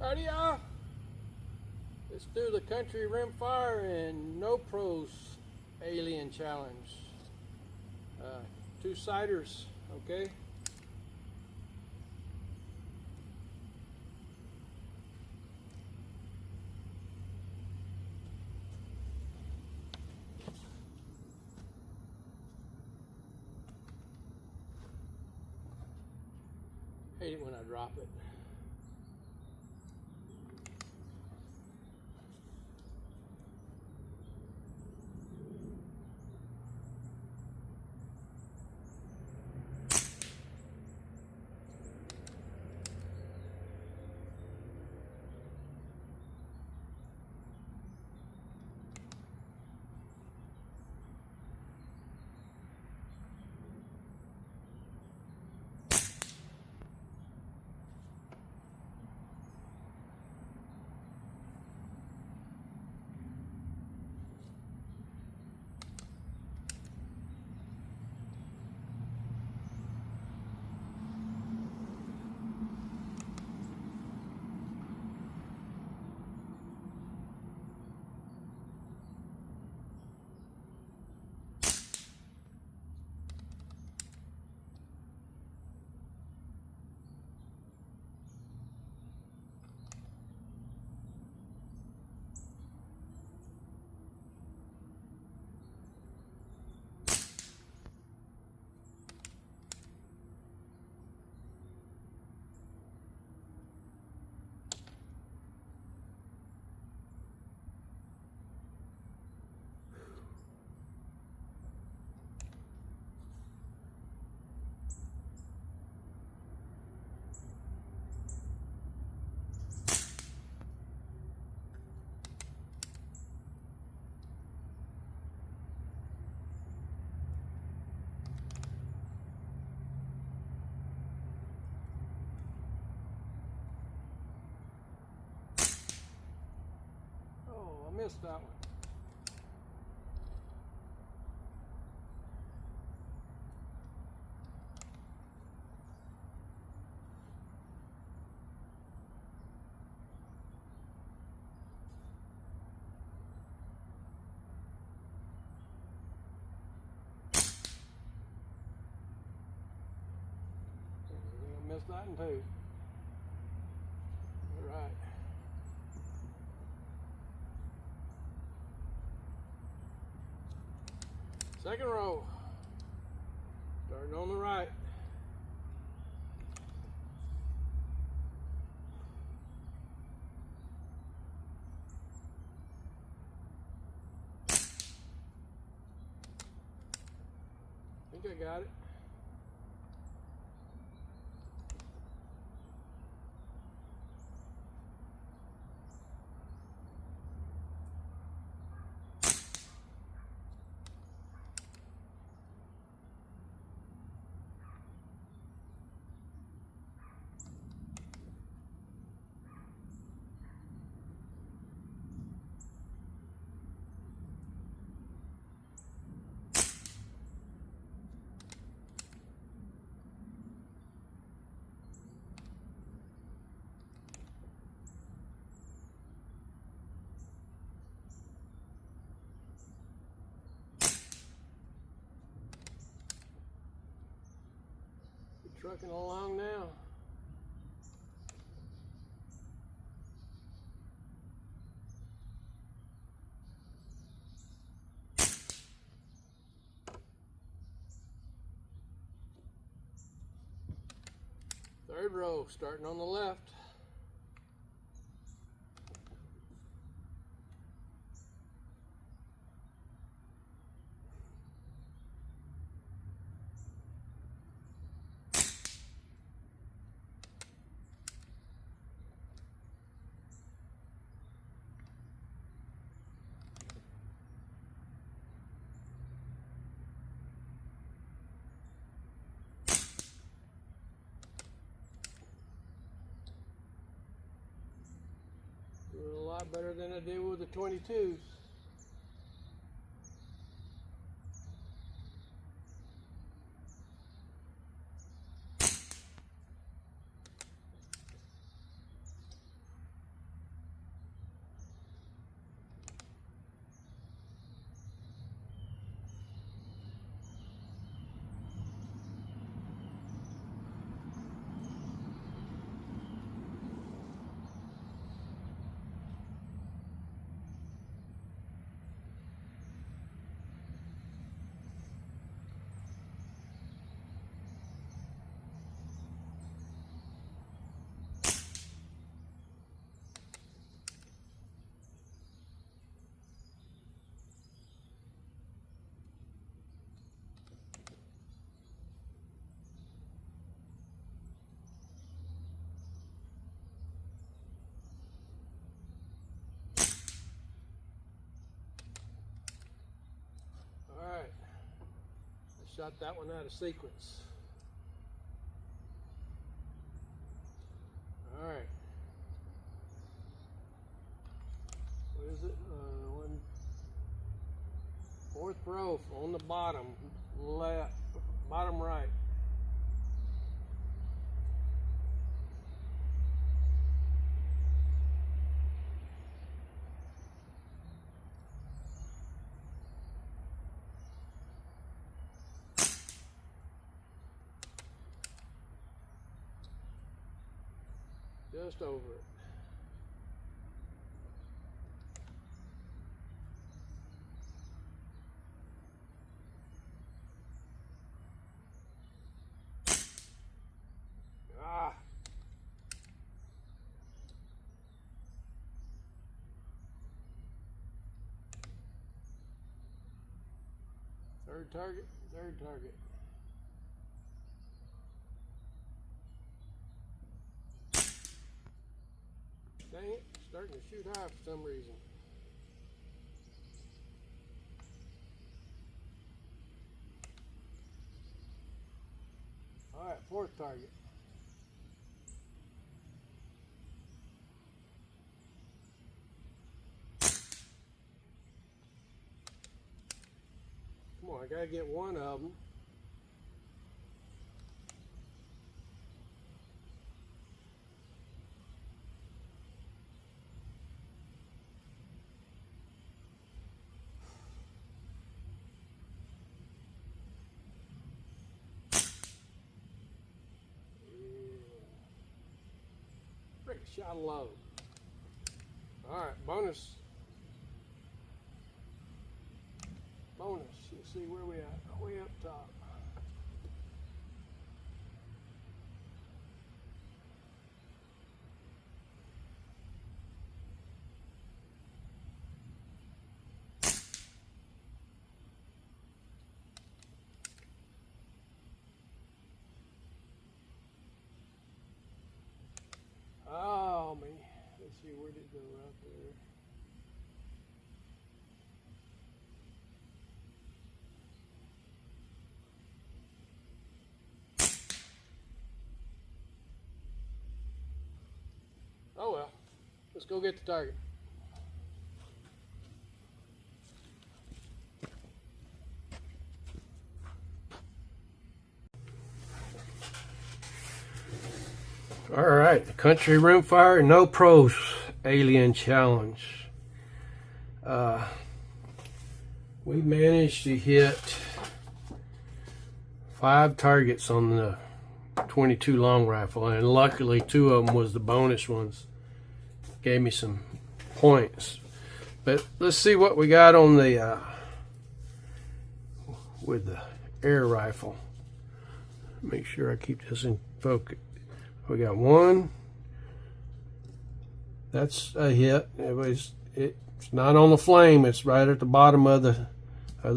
Howdy y'all. Let's do the country rimfire and no pros alien challenge. 2-siders, okay? Hate it when I drop it. I missed that one. Missed that one too. All right. Second row, starting on the right. I think I got it. Trucking along now. Third row, starting on the left. Doing a lot better than I did with the 22s. Shot that one out of sequence. All right. What is it? Fourth row on the bottom left, bottom right. Just over it. Ah. Third target, third target. Dang it, starting to shoot high for some reason. All right, fourth target. Come on, I gotta get one of them. Shot low. All right, bonus. Bonus. Let's see where we at. Way up top. Oh man, let's see, where did it go? Right there. Oh well, let's go get the target. All right, the Country Rimfire No Pros Alien Challenge. We managed to hit 5 targets on the 22 long rifle, and luckily 2 of them was the bonus ones. Gave me some points. But let's see what we got on the with the air rifle. Make sure I keep this in focus. We got 1. That's a hit. It's not on the flame. It's right at the bottom of the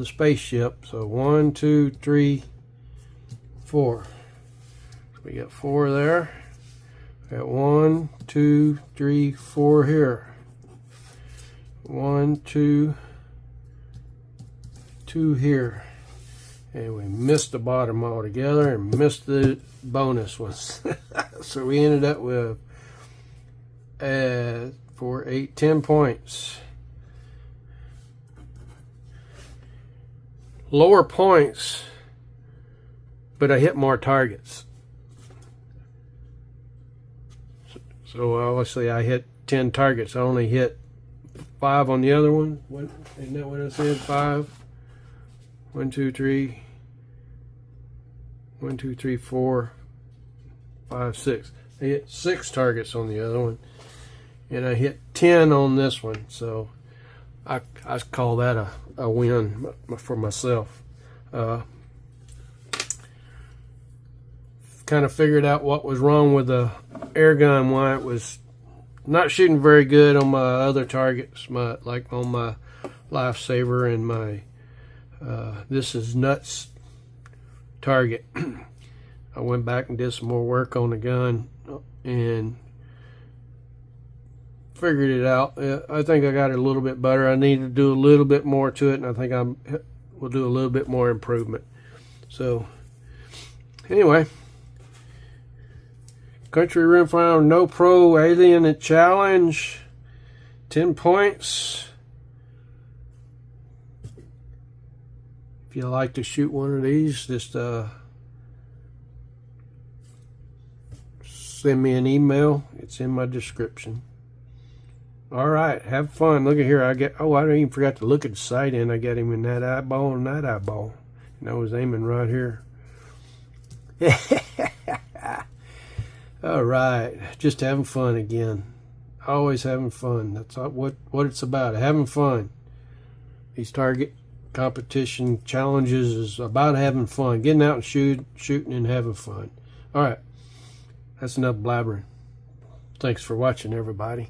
spaceship. So 1, 2, 3, 4. So we got 4 there. We got 1, 2, 3, 4 here. 1, 2, 2 here. And we missed the bottom altogether and missed the bonus ones. So we ended up with 4, 8, 10 points. Lower points, but I hit more targets. So obviously I hit 10 targets. I only hit 5 on the other one. Isn't that what I said? 5. 1, 2, 3. 1, 2, 3, 4, 5, 6. I hit 6 targets on the other one, and I hit 10 on this one. So I call that a win for myself. Kind of figured out what was wrong with the air gun, why it was not shooting very good on my other targets, like on my Lifesaver and my This Is Nuts target. I went back and did some more work on the gun and figured it out. I think I got it a little bit better. I need to do a little bit more to it, and I think will do a little bit more improvement. So anyway, country rimfire no pro alien at challenge, 10 points. If you like to shoot one of these, just send me an email. It's in my description. All right, have fun. Look at here. I didn't even forgot to look at the sight end. I got him in that eyeball and that eyeball. And I was aiming right here. All right, just having fun again. Always having fun. That's what it's about, having fun. These target competition challenges is about having fun, getting out and shooting and having fun. All right, that's enough blabbering. Thanks for watching, everybody.